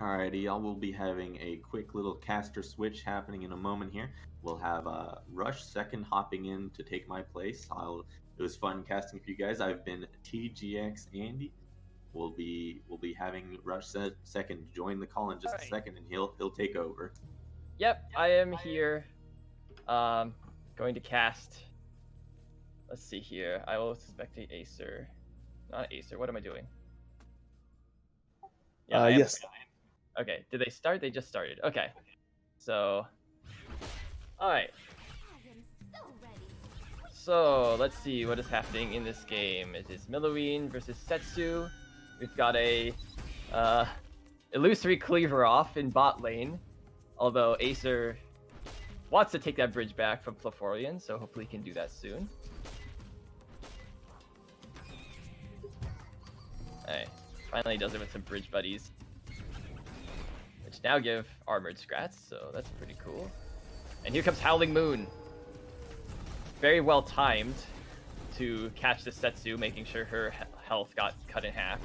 Alrighty, I will be having a quick little caster switch happening in a moment here. We'll have Rush second hopping in to take my place. It was fun casting for you guys. I've been TGX Andy. We'll be having Rush second join the call in just a second, and he'll take over. Yep, I am here. Going to cast. Let's see here. I will spectate Acer. Not Acer. What am I doing? Yeah, yes. Okay, did they start? They just started. Okay. So, alright. So, let's see what is happening in this game. It is Milloween versus Setsu. We've got a illusory cleaver off in bot lane. Although Acer wants to take that bridge back from Floforian, so hopefully he can do that soon. Alright, finally does it with some bridge buddies. Which now give armored scrats, so that's pretty cool. And here comes Howling Moon. Very well timed to catch the Setsu, making sure her health got cut in half.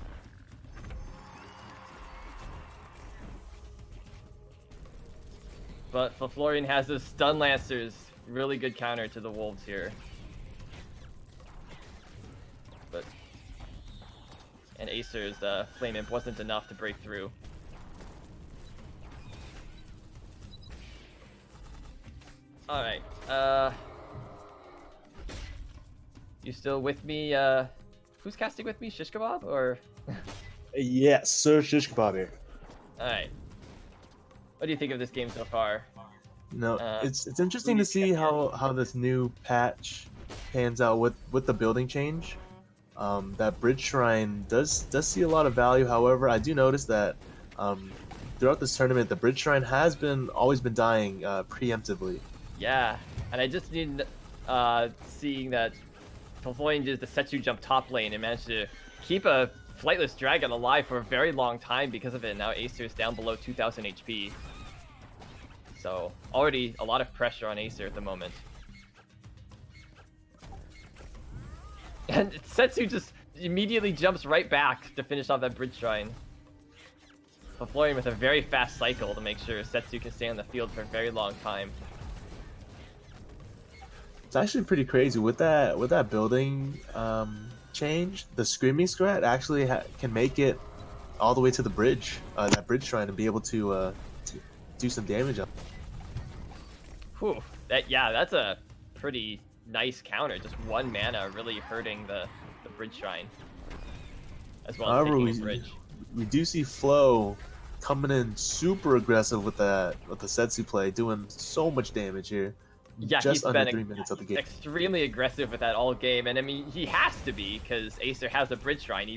But Floforian has those stun lancers. Really good counter to the wolves here. And Acer's Flame Imp wasn't enough to break through. Alright, you still with me? Who's casting with me? Shish Kebab or? Yes, Sir Shish Kebab here. Alright. What do you think of this game so far? No, it's interesting to see how this new patch pans out with the building change. That bridge shrine does see a lot of value. However, I do notice that throughout this tournament, the bridge shrine has always been dying preemptively. Yeah, and I just need seeing that Floforian did the Setsu jump top lane and managed to keep a flightless dragon alive for a very long time because of it. Now Acer is down below 2,000 HP. So already a lot of pressure on Acer at the moment. And Setsu just immediately jumps right back to finish off that bridge shrine. Floforian with a very fast cycle to make sure Setsu can stay on the field for a very long time. It's actually pretty crazy with that building change. The Screaming Scrat actually can make it all the way to the bridge, that bridge shrine, and be able to do some damage up. Whew, that's a pretty nice counter. Just one mana really hurting the bridge shrine, as well as taking the bridge. We do see Flo coming in super aggressive with the Setsu play, doing so much damage here. Yeah, just he's under been 3 minutes of the game. Extremely aggressive with that all game, and I mean he has to be because Acer has the bridge shrine.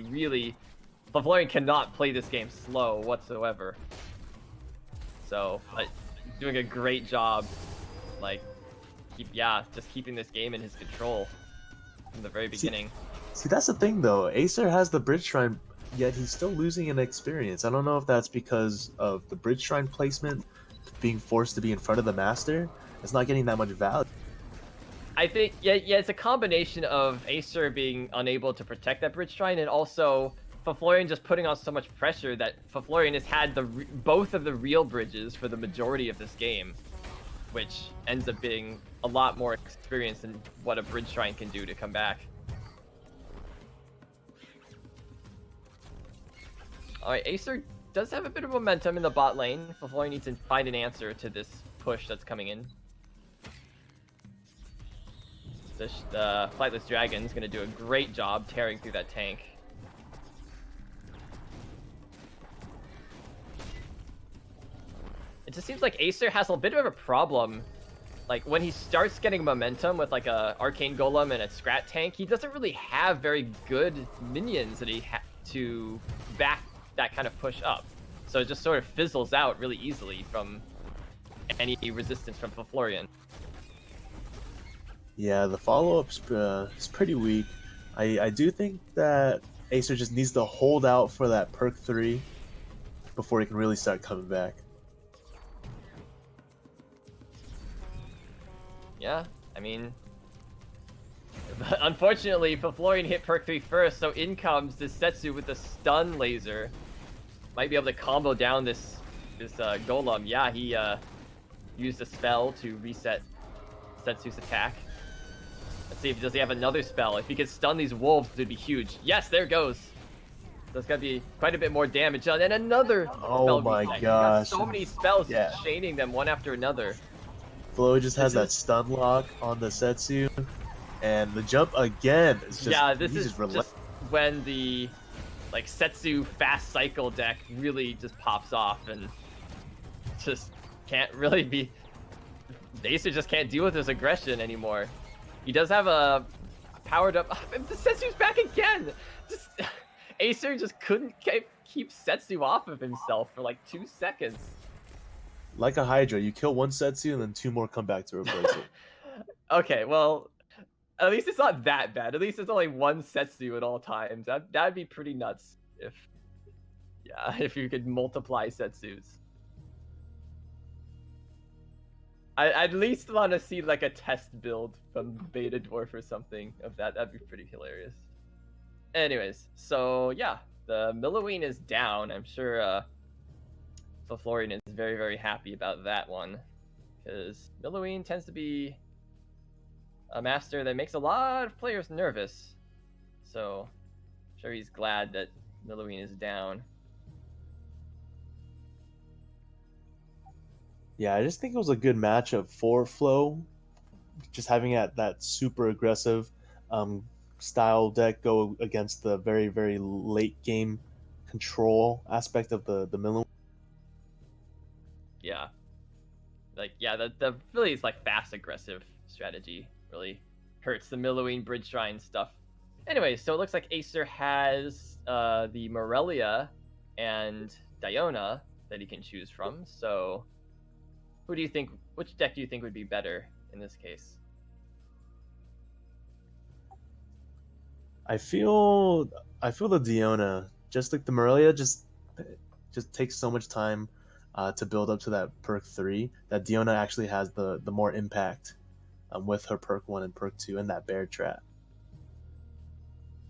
Floforian cannot play this game slow whatsoever. So, doing a great job, just keeping this game in his control from the very beginning. See, that's the thing though. Acer has the bridge shrine, yet he's still losing in experience. I don't know if that's because of the bridge shrine placement, being forced to be in front of the master. It's not getting that much value. I think, it's a combination of Acer being unable to protect that bridge shrine, and also Floforian just putting on so much pressure that Floforian has had both of the real bridges for the majority of this game, which ends up being a lot more experience than what a bridge shrine can do to come back. Alright, Acer does have a bit of momentum in the bot lane. Floforian needs to find an answer to this push that's coming in. The Flightless Dragon's going to do a great job tearing through that tank. It just seems like Acer has a bit of a problem. Like, when he starts getting momentum with like a Arcane Golem and a Scrat tank, he doesn't really have very good minions that to back that kind of push up. So it just sort of fizzles out really easily from any resistance from Floforian. Yeah, the follow-up's is pretty weak. I do think that Acer just needs to hold out for that perk 3 before he can really start coming back. Yeah, I mean, unfortunately, Floforian hit perk 3 first, so in comes the Setsu with the stun laser. might be able to combo down this Golem. Yeah, he used a spell to reset Setsu's attack. Let's see if does he have another spell. If he could stun these wolves, it'd be huge. Yes, there goes. There's gotta be quite a bit more damage done, and another spell my reset. gosh. He's got so many spells, Yeah. he's chaining them one after another. Flo just has that stun lock on the Setsu, and the jump again. Is just, Yeah, this he's is just just when the like Setsu fast cycle deck really just pops off and just can't really be. Acer just can't deal with his aggression anymore. He does have a powered up. The Setsu's back again. Just Acer just couldn't keep Setsu off of himself for like 2 seconds. like a Hydra. You kill one Setsu, and then 2 more come back to replace it. Okay, well, at least it's not that bad. At least it's only one Setsu at all times. That'd be pretty nuts if you could multiply Setsus. I'd at least want to see like a test build from Beta Dwarf or something of that. That'd be pretty hilarious. Anyways, so yeah, the Milloween is down. I'm sure Floforian is very, very happy about that one, because Milloween tends to be a master that makes a lot of players nervous. So I'm sure he's glad that Milloween is down. Yeah, I just think it was a good matchup for Flo. Just having that super aggressive style deck go against the very, very late game control aspect of the Milloween. Yeah. Like, yeah, the really is like fast aggressive strategy really hurts the Milloween Bridge Shrine stuff. Anyway, so it looks like Acer has the Morelia and Diona that he can choose from. So who do you think, which deck do you think would be better in this case? I feel the Diona, just like the Morelia, just takes so much time to build up to that perk 3. That Diona actually has the more impact with her perk 1 and perk 2 and that bear trap.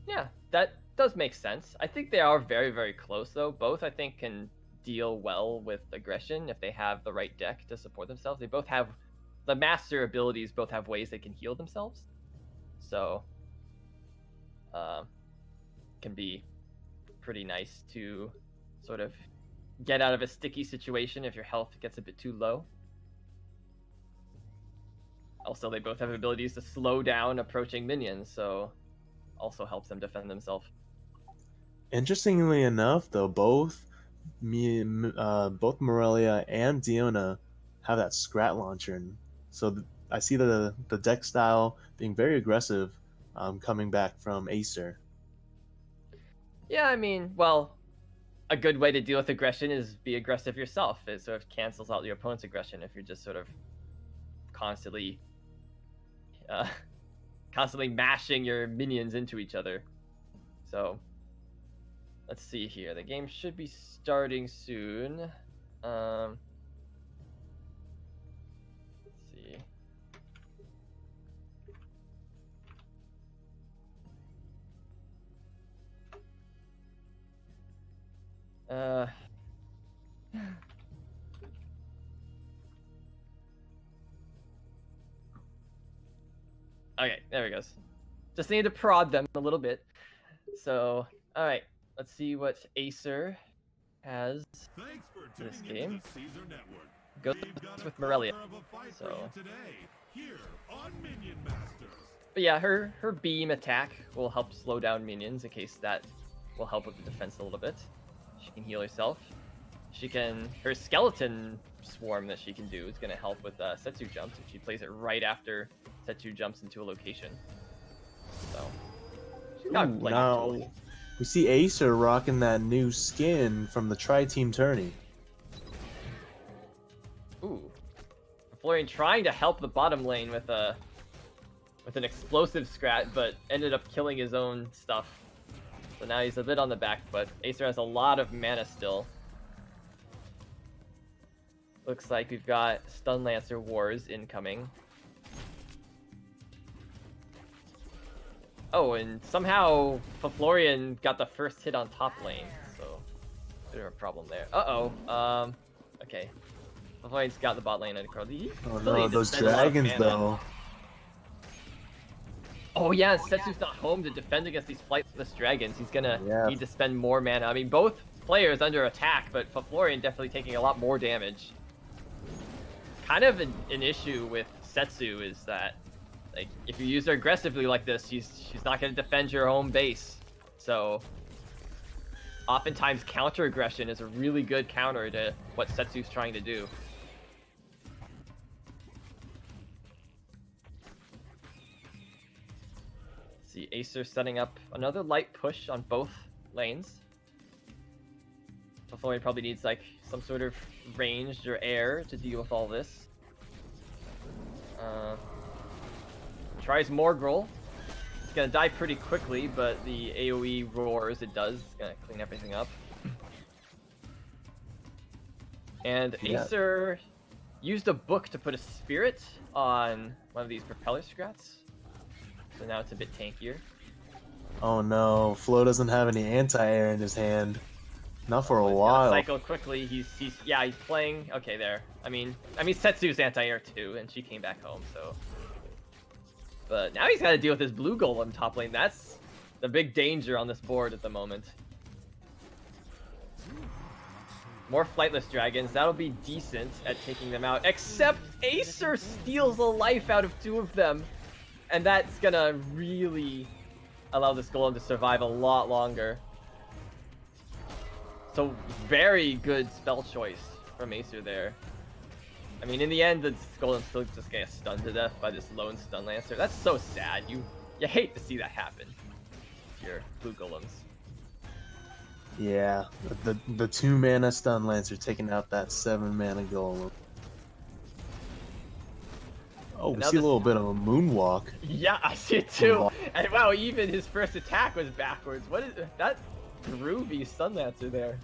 Yeah, that does make sense. I think they are very, very close though. Both I think can deal well with aggression if they have the right deck to support themselves. They both have the master abilities, both have ways they can heal themselves. So can be pretty nice to sort of get out of a sticky situation if your health gets a bit too low. Also, they both have abilities to slow down approaching minions, so also helps them defend themselves. Interestingly enough, though, both Morelia and Diona have that Scrat launcher, and so I see the deck style being very aggressive, coming back from Acer. Yeah, I mean, well, a good way to deal with aggression is be aggressive yourself. It sort of cancels out your opponent's aggression if you're just sort of constantly mashing your minions into each other. So let's see here. The game should be starting soon. Let's see. Okay, there it goes. Just need to prod them a little bit. So, all right, let's see what Acer has this game. Goes with Morelia. So, but yeah, her beam attack will help slow down minions in case that will help with the defense a little bit. She can heal herself. She can, her skeleton swarm that she can do is going to help with Setsu jumps if she plays it right after Setsu jumps into a location. So, she's got like now we see Acer rocking that new skin from the Tri-Team tourney. Ooh, Florian trying to help the bottom lane with an explosive scrat, but ended up killing his own stuff. So now he's a bit on the back foot. Acer has a lot of mana still. Looks like we've got Stun Lancer Wars incoming. Oh, and somehow Floforian got the first hit on top lane, so Bit of a problem there. Okay. Floforian's got the bot lane under control. Oh no, those dragons though. Oh yeah, Setsu's not home to defend against these flightless dragons. He's gonna need to spend more mana. I mean, both players under attack, but Floforian definitely taking a lot more damage. Kind of an issue with Setsu is that, like, if you use her aggressively like this, she's not gonna defend your home base. So, oftentimes counter aggression is a really good counter to what Setsu's trying to do. See, Acer setting up another light push on both lanes. Floforian probably needs like some sort of ranged or air to deal with all this. Tries Morgul. It's gonna die pretty quickly, but the AoE roars it does. It's gonna clean everything up. And Acer used a book to put a spirit on one of these propeller scrats. So now it's a bit tankier. Oh no, Flo doesn't have any anti-air in his hand. Not for a while. Cycle quickly. He's playing. Okay, there. I mean, Setsu's anti-air too, and she came back home. So, but now he's got to deal with his blue golem top lane. That's the big danger on this board at the moment. More flightless dragons. That'll be decent at taking them out. Except Acer steals a life out of 2 of them. And that's gonna really allow this golem to survive a lot longer. So very good spell choice from Acer there. I mean, in the end, the golem's still just gonna get stunned to death by this lone stun lancer. That's so sad. You hate to see that happen to your blue golems. Yeah, the 2 mana stun lancer taking out that 7 mana golem. Oh, we see a little bit of a moonwalk. Yeah, I see it too. And wow, even his first attack was backwards. What is that? Groovy stun lancer there.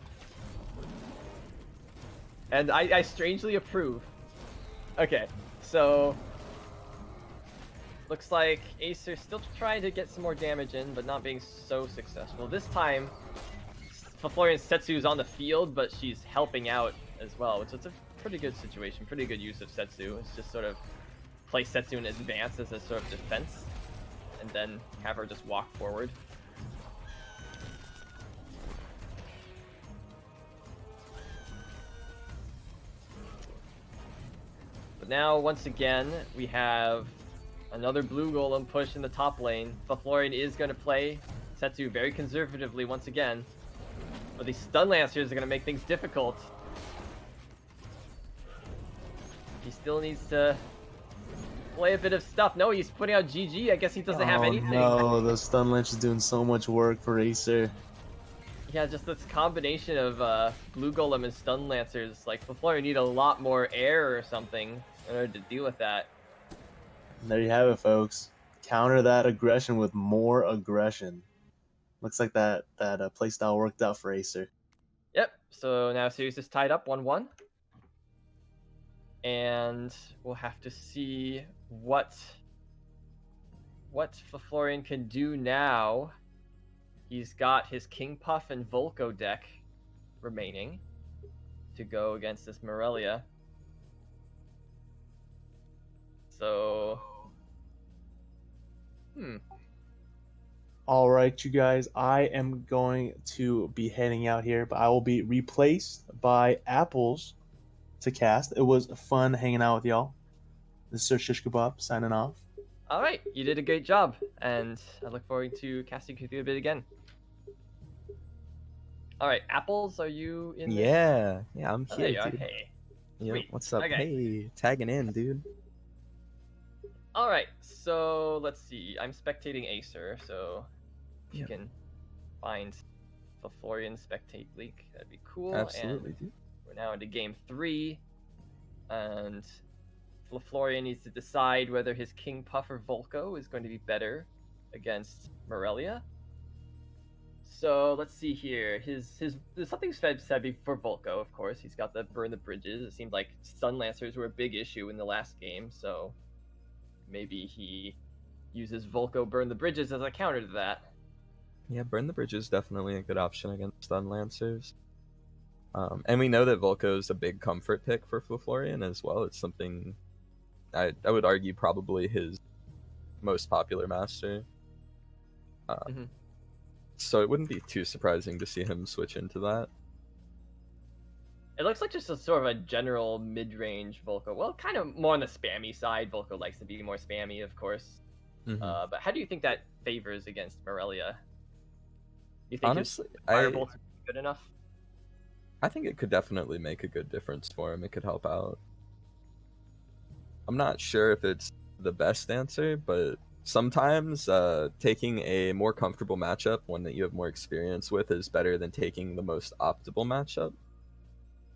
And I strangely approve. Okay, so looks like Acer still trying to get some more damage in, but not being so successful. This time, Floforian Setsu's on the field, but she's helping out as well, which is a pretty good situation, pretty good use of Setsu. It's just sort of play Setsu in advance as a sort of defense, and then have her just walk forward. But now, once again, we have another blue golem push in the top lane. Floforian is going to play Setsu very conservatively once again, but these stun lancers are going to make things difficult. He still needs to play a bit of stuff. No, he's putting out GG. I guess he doesn't have anything. No, the stun lance is doing so much work for Acer. Yeah, just this combination of blue golem and stun lancers. Like, Floforian need a lot more air or something in order to deal with that. And there you have it, folks. Counter that aggression with more aggression. Looks like that playstyle worked out for Acer. Yep. So now series is tied up 1-1. And we'll have to see what Floforian can do now. He's got his King Puff and Volko deck remaining to go against this Morelia. So, All right, you guys, I am going to be heading out here, but I will be replaced by Apples to cast. It was fun hanging out with y'all. This is Sir Shish Kebab signing off. All right, you did a great job, and I look forward to casting with you a bit again. All right, Apples, are you in? Yeah, I'm here. There you are. Dude. Hey. Yo, Sweet. what's up? Okay. Hey, tagging in, dude. All right, so let's see. I'm spectating Acer, so if you can find Floforian spectate leak, that'd be cool. Absolutely, and dude. we're now into game 3, and Floforian needs to decide whether his King Puff or Volko is going to be better against Morelia. So let's see here. There's something said before Volko, of course. He's got the burn the bridges. It seemed like stun lancers were a big issue in the last game, so maybe he uses Volko burn the bridges as a counter to that. Yeah, burn the bridge is definitely a good option against stun lancers. And we know that Volko is a big comfort pick for Floforian as well. It's something I would argue probably his most popular master. So it wouldn't be too surprising to see him switch into that. It looks like just a sort of a general mid-range Volko. Well, kind of more on the spammy side. Volko likes to be more spammy, of course. But how do you think that favors against Morelia? You think Honestly, his Firebolt is good enough? I think it could definitely make a good difference for him. It could help out. I'm not sure if it's the best answer, but sometimes taking a more comfortable matchup, one that you have more experience with, is better than taking the most optimal matchup.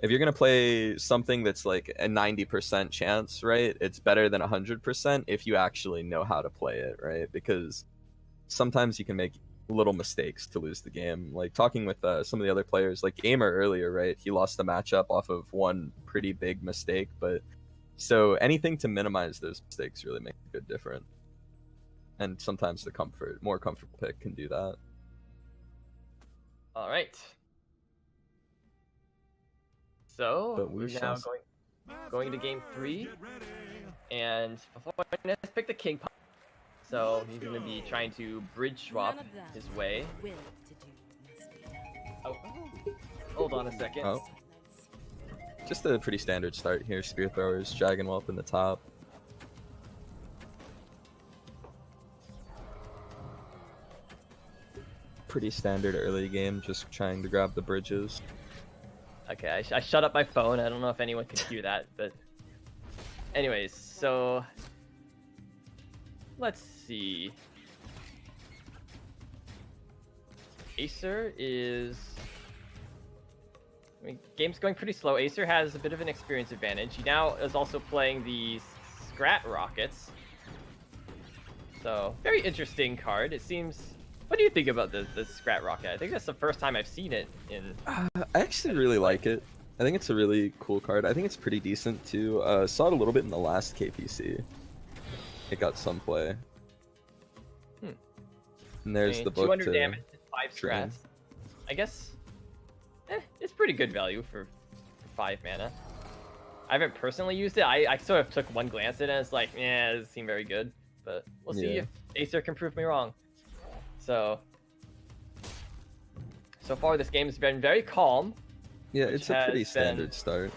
If you're going to play something that's like a 90% chance, right, it's better than 100% if you actually know how to play it, right? Because sometimes you can make little mistakes to lose the game. Like talking with some of the other players, like Gamer earlier, right, he lost the matchup off of one pretty big mistake, but so anything to minimize those mistakes really makes a good difference. And sometimes the more comfortable pick can do that. All right. So But we we're now going to game 3, and Floforian has picked the King Pop. So he's going to be trying to bridge swap his way. Oh, hold on a second. Oh. Just a pretty standard start here. Spear Throwers, Dragon Whelp in the top. Pretty standard early game, just trying to grab the bridges. Okay, I shut up my phone. I don't know if anyone can hear that, but anyways, so let's see. Acesir is... I mean, game's going pretty slow. Acesir has a bit of an experience advantage. He now is also playing the Scrat Rockets. So, very interesting card. It seems... What do you think about the Scrat Rocket? I think that's the first time I've seen it in... I actually really like it. I think it's a really cool card. I think it's pretty decent too. Saw it a little bit in the last KPC. It got some play. And there's the book 200 to damage, 5 train. strats. I guess it's pretty good value for 5 mana. I haven't personally used it. I sort of took one glance at it and it's like, yeah, it doesn't seem very good. But we'll see if Acesir can prove me wrong. So far this game has been very calm. Yeah, it's a pretty standard start.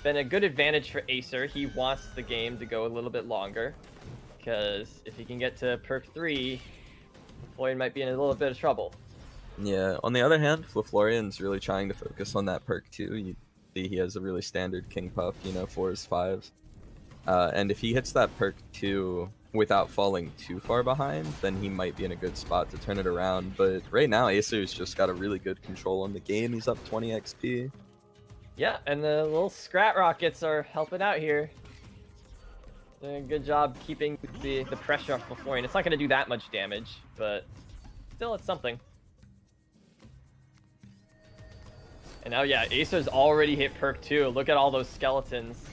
Been a good advantage for Acesir. He wants the game to go a little bit longer, because if he can get to perk 3, Floforian might be in a little bit of trouble. Yeah, on the other hand, Floforian's really trying to focus on that perk 2. You see he has a really standard King Puff, 4s, 5s. And if he hits that perk 2 without falling too far behind, then he might be in a good spot to turn it around. But right now, Acesir's just got a really good control on the game. He's up 20 XP. Yeah, and the little Scrat Rockets are helping out here. Doing a good job keeping the pressure off Floforian. It's not going to do that much damage, but still it's something. And now, yeah, Acesir's already hit perk 2. Look at all those skeletons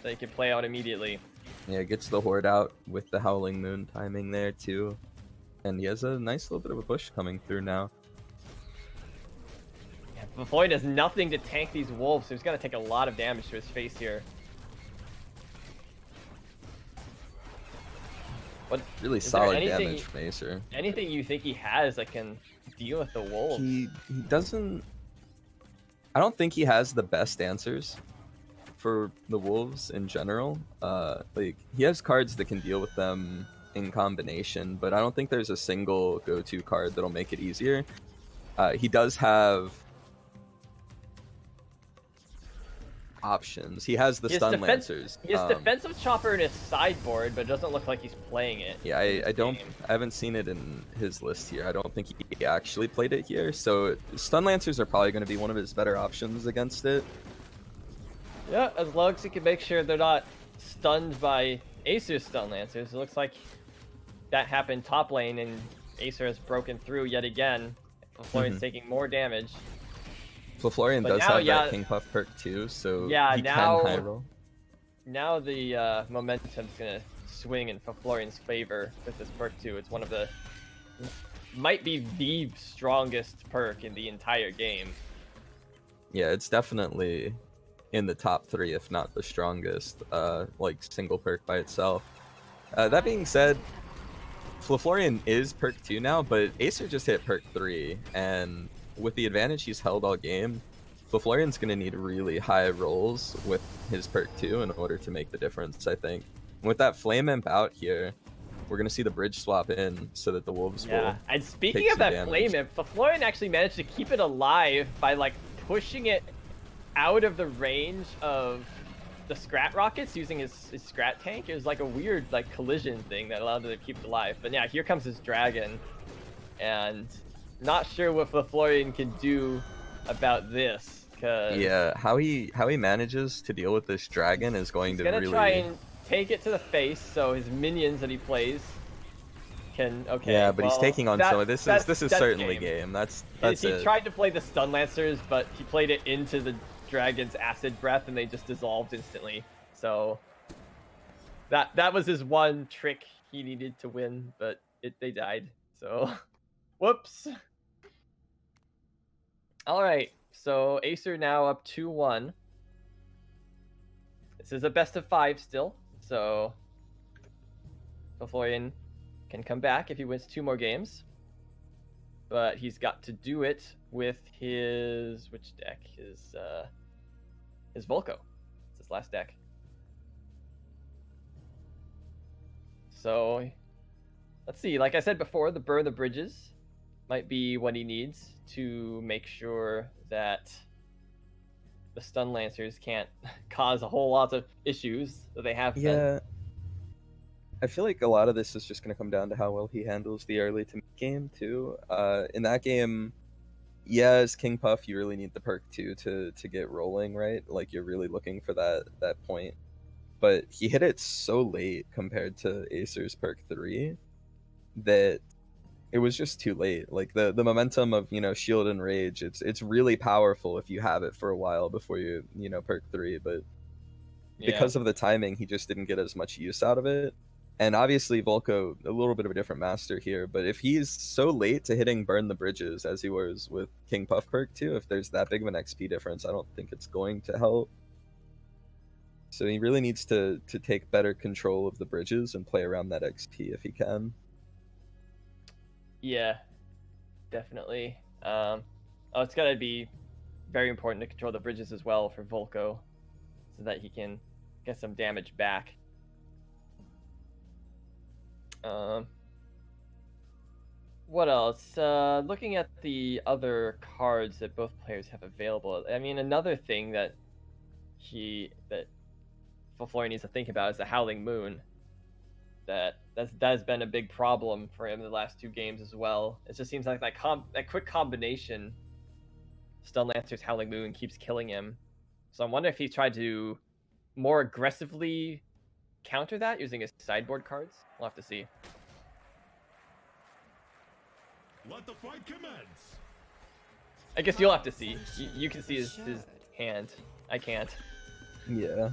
that he can play out immediately. Yeah, gets the Horde out with the Howling Moon timing there too. And he has a nice little bit of a push coming through now. Yeah, Floforian does nothing to tank these wolves, so he's going to take a lot of damage to his face here. What, really solid damage from Acesir. Anything you think he has that can deal with the wolves? He doesn't... I don't think he has the best answers for the wolves in general. Like, he has cards that can deal with them in combination, but I don't think there's a single go-to card that'll make it easier. He does have options. He has the Stun Lancers. He has Defensive Chopper in his sideboard, but it doesn't look like he's playing it. Yeah, I haven't seen it in his list here. I don't think he actually played it here, so Stun Lancers are probably going to be one of his better options against it. Yeah, as long as he can make sure they're not stunned by Acesir's Stun Lancers. It looks like that happened top lane, and Acesir has broken through yet again. Floforian's taking more damage. Floforian does have that King Puff perk too, so yeah, he can high roll. Now the momentum's gonna swing in Floforian's favor with this perk too. It's one of the might be the strongest perk in the entire game. Yeah, it's definitely in the top 3, if not the strongest, like single perk by itself. That being said, Floforian is perk 2 now, but Acesir just hit perk 3, and with the advantage he's held all game, Floforian's going to need really high rolls with his perk 2 in order to make the difference, I think. And with that Flame Imp out here, we're going to see the bridge swap in so that the Wolves will and speaking of that damage. Flame Imp, Floforian actually managed to keep it alive by like pushing it out of the range of the Scrat rockets using his Scrat tank. It was like a weird like collision thing that allowed him to keep it alive. But yeah, here comes his dragon, and not sure what Floforian can do about this. Cause yeah, how he manages to deal with this dragon is going to gonna really try and take it to the face, so his minions that he plays can. Okay. Yeah, but he's taking on some. This is that's certainly game. That's he it. tried to play the stun lancers, but he played it into the dragon's acid breath, and they just dissolved instantly. So that was his one trick he needed to win, but they died. So whoops. All right, so Acesir now up 2-1. This is a best of 5 still, so Floforian can come back if he wins 2 more games. But he's got to do it with his which deck? His Volko. It's his last deck. So let's see. Like I said before, the burn the bridges might be what he needs to make sure that the stun lancers can't cause a whole lot of issues that they have. Yeah. I feel like a lot of this is just going to come down to how well he handles the early to mid game too. In that game, yeah, as King Puff, you really need the perk 2 to get rolling, right? Like you're really looking for that point. But he hit it so late compared to Acer's perk 3 that it was just too late. Like the momentum of, Shield and Rage, it's really powerful if you have it for a while before you perk 3, but because of the timing, he just didn't get as much use out of it. And obviously Volko, a little bit of a different master here, but if he's so late to hitting Burn the Bridges as he was with King Puff perk 2, if there's that big of an XP difference, I don't think it's going to help. So he really needs to take better control of the bridges and play around that XP if he can. Yeah, definitely. It's gotta be very important to control the bridges as well for Volko, so that he can get some damage back. What else? Looking at the other cards that both players have available, I mean, another thing that Floforian needs to think about is the Howling Moon. That has been a big problem for him in the last 2 games as well. It just seems like that quick combination, Stun Lancer's Howling Moon, keeps killing him. So I'm wondering if he tried to more aggressively counter that using his sideboard cards. We'll have to see. Let the fight commence. I guess you'll have to see. You can see his hand. I can't. Yeah.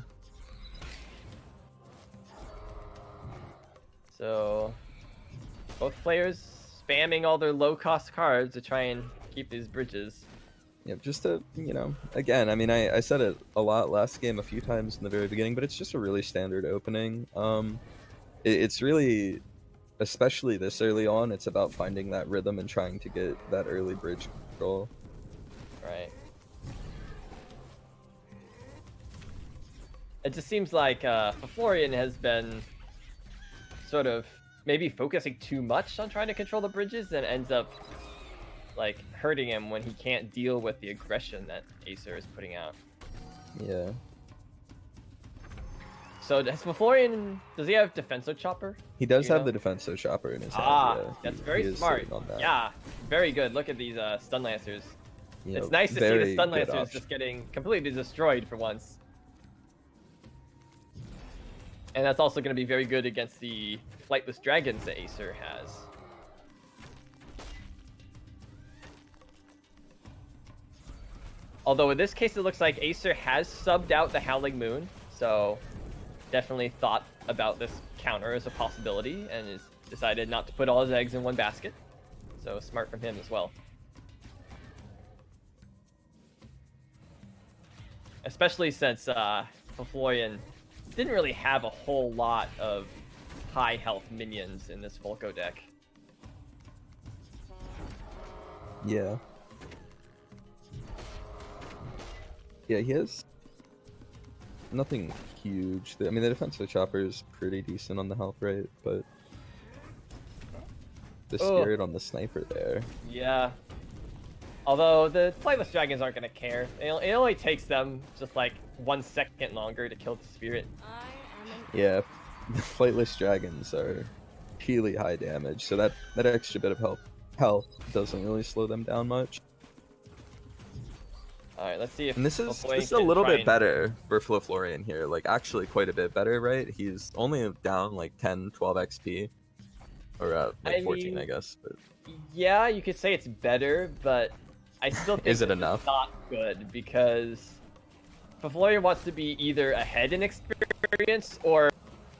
So both players spamming all their low-cost cards to try and keep these bridges. Yeah, just to, again, I mean, I said it a lot last game a few times in the very beginning, but it's just a really standard opening. It's really, especially this early on, it's about finding that rhythm and trying to get that early bridge control. Right. It just seems like Floforian has been sort of maybe focusing too much on trying to control the bridges and ends up like hurting him when he can't deal with the aggression that Acesir is putting out. Yeah. So does Floforian, does he have Defenso Chopper? He does have the Defenso Chopper in his hand. Yeah. That's very smart. Yeah, very good. Look at these Stun Lancers. It's nice to see the Stun Lancers just getting completely destroyed for once. And that's also going to be very good against the Flightless Dragons that Acesir has. Although in this case it looks like Acesir has subbed out the Howling Moon, so definitely thought about this counter as a possibility and has decided not to put all his eggs in one basket. So smart from him as well. Especially since Floforian didn't really have a whole lot of high health minions in this Volko deck. Yeah. Yeah, he has nothing huge. I mean, the defensive chopper is pretty decent on the health rate, but the spirit on the sniper there. Yeah. Although the flightless dragons aren't going to care. It only takes them just like 1 second longer to kill the spirit. Yeah, the flightless dragons are really high damage, so that extra bit of health doesn't really slow them down much. Alright, let's see if... And this is a little bit better for Floforian here, like actually quite a bit better, right? He's only down like 10, 12 XP. Or like 14, I guess. But... Yeah, you could say it's better, but I still think is it enough? It's not good, because Floforian wants to be either ahead in experience or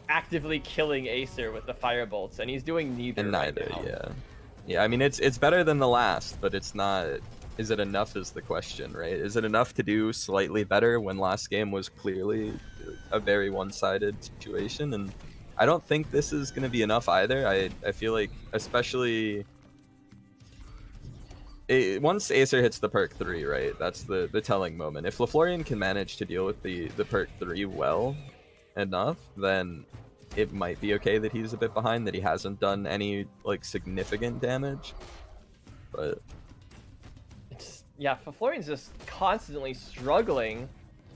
actively killing Acesir with the firebolts, and he's doing neither. And neither, right now. yeah. Yeah, I mean, it's better than the last, but it's not... Is it enough is the question, right? Is it enough to do slightly better when last game was clearly a very one-sided situation? And I don't think this is going to be enough either. I feel like, especially... once Acesir hits the perk 3, right? That's the telling moment. If Floforian can manage to deal with the perk 3 well enough, then it might be okay that he's a bit behind, that he hasn't done any like significant damage. But yeah, Floforian's just constantly struggling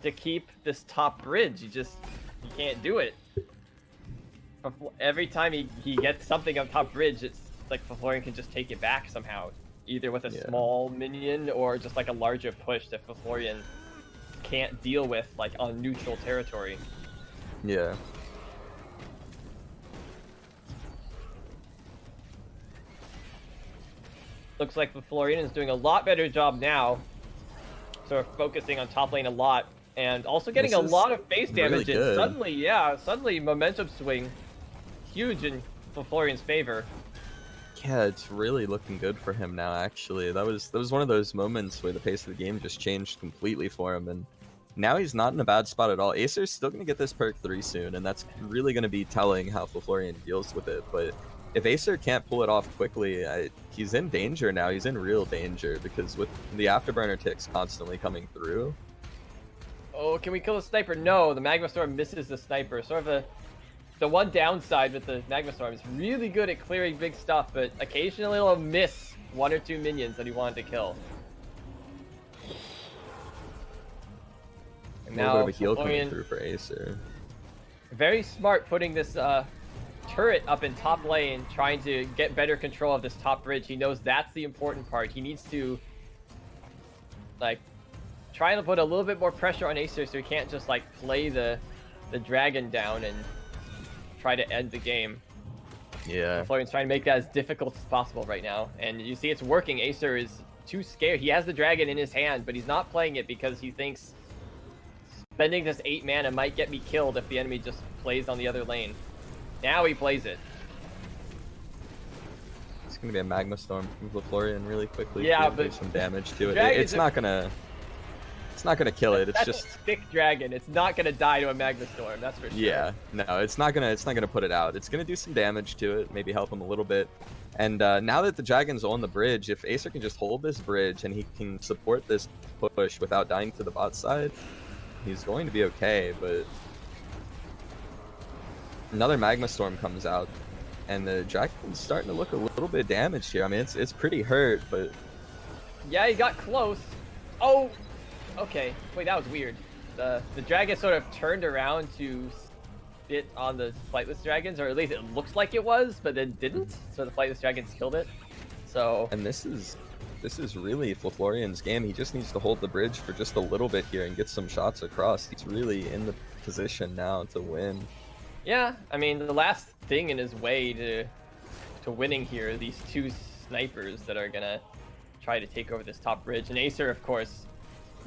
to keep this top bridge. He can't do it. Every time he gets something on top bridge, it's like Floforian can just take it back somehow. Either with a small minion or just like a larger push that Floforian can't deal with like on neutral territory. Yeah. Looks like Floforian is doing a lot better job now. Sort of focusing on top lane a lot. And also getting a lot of base damage in. Suddenly momentum swing. Huge in Floforian's favor. Yeah, it's really looking good for him now, actually. That was one of those moments where the pace of the game just changed completely for him, and now he's not in a bad spot at all. Acer's still going to get this perk 3 soon, and that's really going to be telling how Floforian deals with it, but if Acesir can't pull it off quickly, he's in danger now. He's in real danger, because with the afterburner ticks constantly coming through. Oh, can we kill the sniper? No, the Magma Storm misses the sniper. Sort of the one downside with the Magma Storm is really good at clearing big stuff, but occasionally it'll miss 1 or 2 minions that he wanted to kill. And now, a bit of a heal coming through for Acesir. Very smart putting this turret up in top lane, trying to get better control of this top bridge. He knows that's the important part. He needs to like try to put a little bit more pressure on Acesir so he can't just like play the dragon down and try to end the game. Yeah. Floforian's trying to make that as difficult as possible right now, and you see it's working. Acesir is too scared. He has the dragon in his hand, but he's not playing it because he thinks spending this 8 mana might get me killed if the enemy just plays on the other lane. Now he plays it. It's gonna be a Magma Storm from Floforian really quickly. Yeah, to but do some damage to it. It's not gonna kill it. It's just a thick dragon. It's not gonna die to a Magma Storm. That's for sure. Yeah, no, it's not gonna put it out. It's gonna do some damage to it, maybe help him a little bit. And now that the dragon's on the bridge, if Acesir can just hold this bridge and he can support this push without dying to the bot side, he's going to be okay. But another Magma Storm comes out, and the dragon's starting to look a little bit damaged here. I mean, it's pretty hurt, but yeah, he got close. Oh. Okay, wait, that was weird. The dragon sort of turned around to spit on the flightless dragons, or at least it looks like it was, but then didn't. So the flightless dragons killed it. So. And this is really Floforian's game. He just needs to hold the bridge for just a little bit here and get some shots across. He's really in the position now to win. Yeah, I mean, the last thing in his way to winning here are these 2 snipers that are gonna try to take over this top bridge, and Acesir, of course,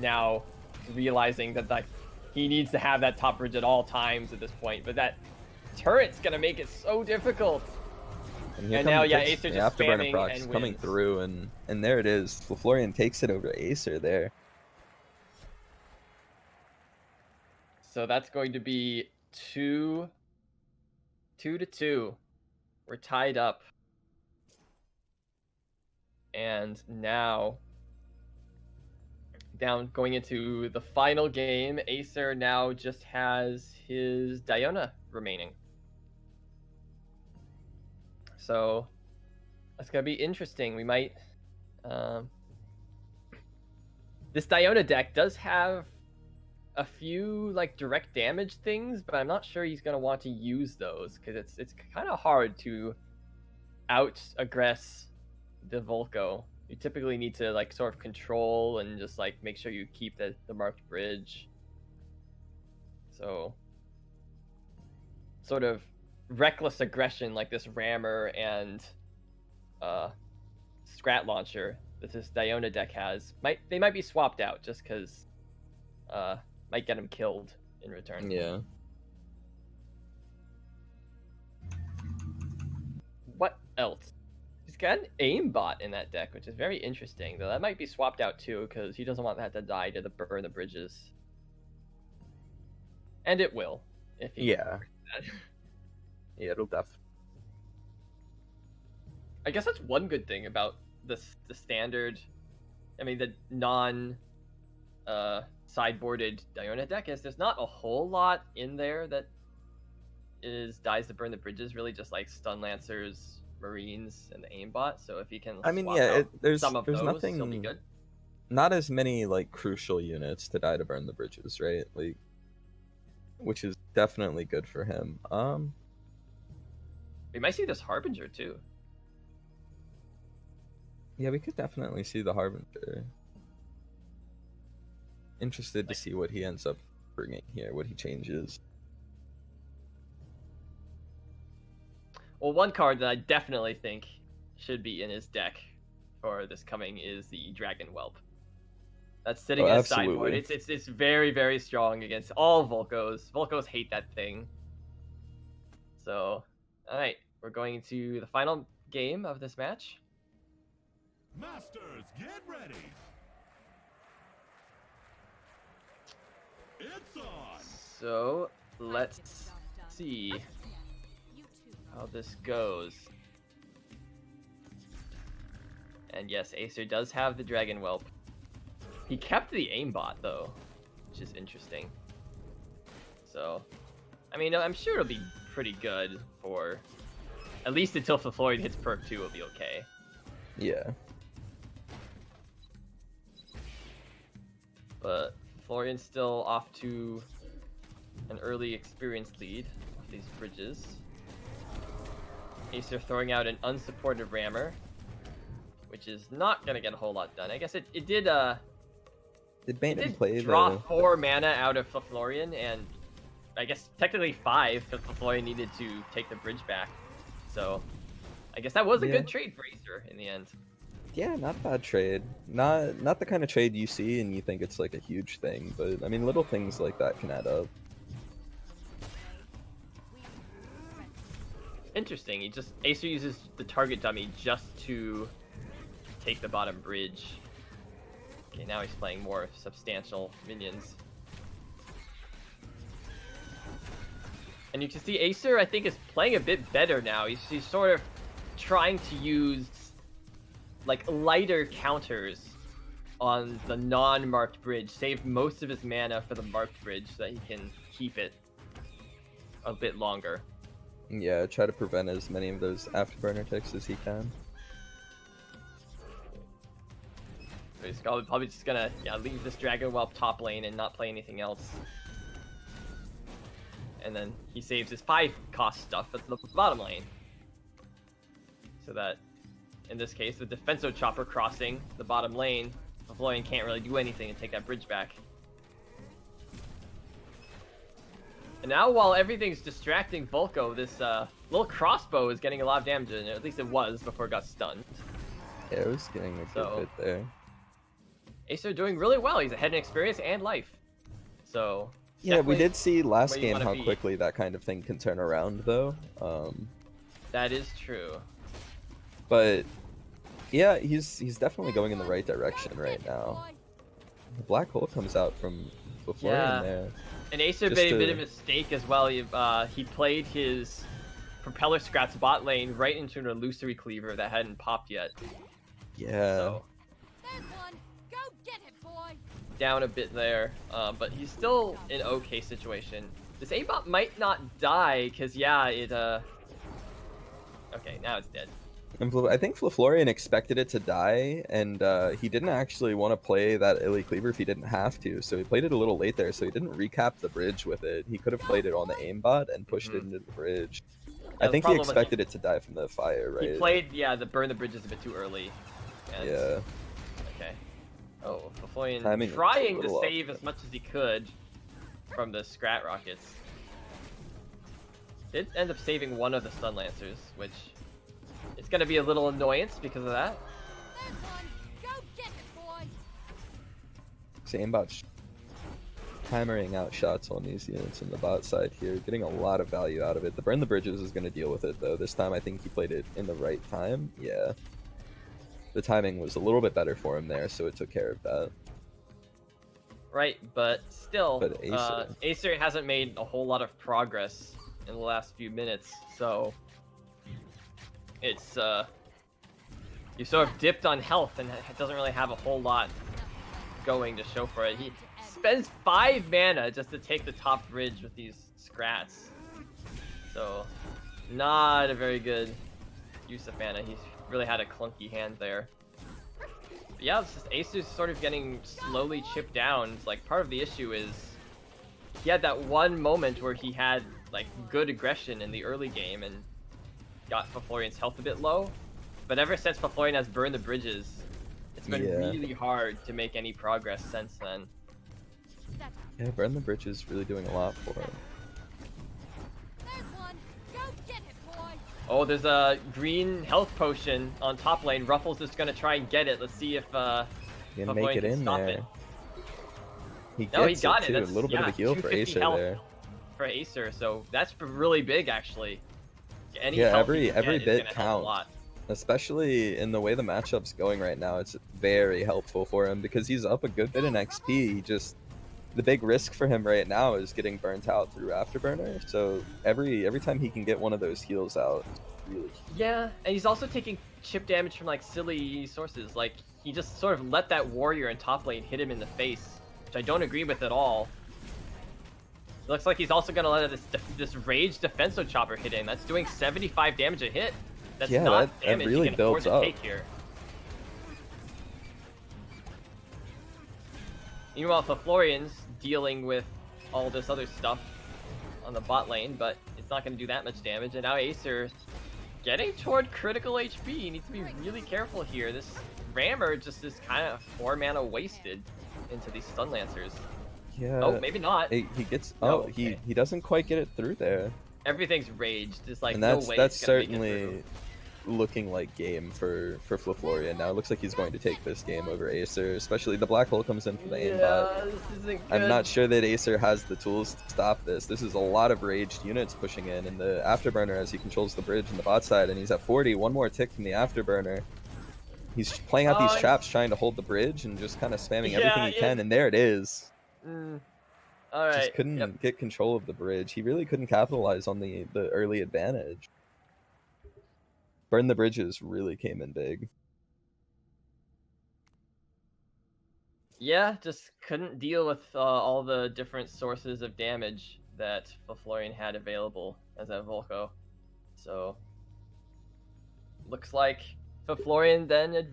now realizing that he needs to have that top bridge at all times at this point, but that turret's gonna make it so difficult. here And come now, the yeah, picks. Acesir The just Afterburner spamming procs and coming wins. through, and there it is. Floforian takes it over Acesir there. So that's going to be 2-2. We're tied up. And now, going into the final game, Acesir now just has his Diona remaining. So that's gonna be interesting. We might. This Diona deck does have a few like direct damage things, but I'm not sure he's gonna want to use those because it's kind of hard to out aggress the Volko. You typically need to like sort of control and just like make sure you keep the marked bridge. So sort of reckless aggression like this rammer and Scrat launcher that this Diona deck has might be swapped out just because might get him killed in return. Yeah. What else? He's got an aimbot in that deck, which is very interesting. Though that might be swapped out too, because he doesn't want that to die to burn the bridges. And it will, if he. Yeah. Yeah, it'll I guess that's one good thing about the standard. I mean, the non sideboarded Diona deck is there's not a whole lot in there that dies to burn the bridges. Really, just like stun lancers, marines, and the aimbot. So if he can, I mean, swap yeah, out there's some of those, nothing. he'll be good. Not as many like crucial units to die to burn the bridges, right? Like, which is definitely good for him. We might see this Harbinger too. Yeah, we could definitely see the Harbinger. Interested to see what he ends up bringing here, what he changes. Well, one card that I definitely think should be in his deck for this coming is the Dragon Whelp. That's sitting as sideboard. It's very, very strong against all Volkos. Volkos hate that thing. So, alright, we're going to the final game of this match. Masters, get ready. It's on. So, let's see how this goes. And yes, Acesir does have the Dragon Whelp. He kept the aimbot though, which is interesting. So, I mean, I'm sure it'll be pretty good for at least until Floforian hits perk 2, it'll be okay. Yeah. But Florian's still off to an early experience lead off these bridges. Acesir throwing out an unsupported rammer, which is not gonna get a whole lot done. I guess it did play draw the 4 mana out of Floforian, and I guess technically 5 because Floforian needed to take the bridge back. So I guess that was a good trade for Acesir in the end. Yeah, not a bad trade. Not the kind of trade you see and you think it's like a huge thing, but I mean little things like that can add up. Interesting. Acesir uses the target dummy just to take the bottom bridge. Okay, now he's playing more substantial minions. And you can see Acesir, I think, is playing a bit better now. He's sort of trying to use like lighter counters on the non-marked bridge, save most of his mana for the marked bridge so that he can keep it a bit longer. Yeah, try to prevent as many of those afterburner ticks as he can. So he's probably just gonna leave this Dragon Whelp top lane and not play anything else. And then he saves his 5 cost stuff at the bottom lane. So that, in this case, the Defenso Chopper crossing the bottom lane, Floforian can't really do anything and take that bridge back. And now, while everything's distracting Volko, this little crossbow is getting a lot of damage in it. At least it was before it got stunned. Yeah, it was getting a good bit there. Acesir doing really well. He's ahead in experience and life. So yeah, we did see last where game how quickly that kind of thing can turn around, though. That is true. But yeah, he's definitely going in the right direction right now. The black hole comes out from Floforian there. And Acesir made a bit of a mistake as well. He played his Propeller Scraps bot lane right into an illusory cleaver that hadn't popped yet. Yeah. So, down a bit there, but he's still in okay situation. This A-bot might not die, because yeah, it, okay, now it's dead. And I think Floforian expected it to die, and he didn't actually want to play that Illy Cleaver if he didn't have to, so he played it a little late there, so he didn't recap the bridge with it. He could have played it on the aimbot and pushed it into the bridge. Yeah, I think he expected it to die from the fire, right? He played, yeah, the burn the bridges a bit too early. And, yeah. Okay. Oh, Floforian trying to save as much as he could from the Scrat Rockets. Did end up saving one of the Stun Lancers, which it's going to be a little annoyance because of that. Aimbot's hammering out shots on these units in the bot side here, getting a lot of value out of it. The burn the bridges is going to deal with it though. This time I think he played it in the right time. Yeah. The timing was a little bit better for him there, so it took care of that. Right, but still, But Acesir hasn't made a whole lot of progress in the last few minutes, so it's you sort of dipped on health and it doesn't really have a whole lot going to show for it. He spends 5 mana just to take the top bridge with these Scrats, so not a very good use of mana. He's really had a clunky hand there. But yeah, it's just Acesir's sort of getting slowly chipped down. It's like part of the issue is he had that one moment where he had like good aggression in the early game and got Floforian's health a bit low. But ever since Floforian has burned the bridges, it's been really hard to make any progress since then. Yeah, burn the bridge is really doing a lot for him. Oh, there's a green health potion on top lane. Ruffles is gonna try and get it. Let's see if he can make it in there. It. He got it too. That's, a little bit of a heal for Acesir there. For Acesir, so that's really big actually. Any every bit counts. Especially in the way the matchup's going right now, it's very helpful for him because he's up a good bit in XP. The big risk for him right now is getting burnt out through Afterburner. So every time he can get one of those heals out, really. Yeah, and he's also taking chip damage from like silly sources. Like he just sort of let that warrior in top lane hit him in the face, which I don't agree with at all. It looks like he's also gonna let this rage defensive chopper hit him. That's doing 75 damage a hit. That's not damage that really he can builds afford up. to take here. Meanwhile, Floforian's dealing with all this other stuff on the bot lane, but it's not going to do that much damage. And now Acesir getting toward critical HP. He needs to be really careful here. This Rammer just is kind of 4 mana wasted into these Stun Lancers. Yeah. Oh, maybe not. He gets. No, he doesn't quite get it through there. Everything's raged. There's like and no way that's it's gonna make it certainly through. Looking like game for Floforian now. It looks like he's going to take this game over Acesir, especially the black hole comes in from the aimbot. This isn't I'm good. not sure that Acesir has the tools to stop this. This is a lot of raged units pushing in, and the Afterburner as he controls the bridge in the bot side, and he's at 40. One more tick from the Afterburner. He's playing out these traps, trying to hold the bridge and just kind of spamming everything he can, and there it is. All right. Just couldn't get control of the bridge. He really couldn't capitalize on the early advantage. Burn the bridges really came in big. Yeah, just couldn't deal with all the different sources of damage that Floforian had available as a Volko. So, looks like Floforian then advanced.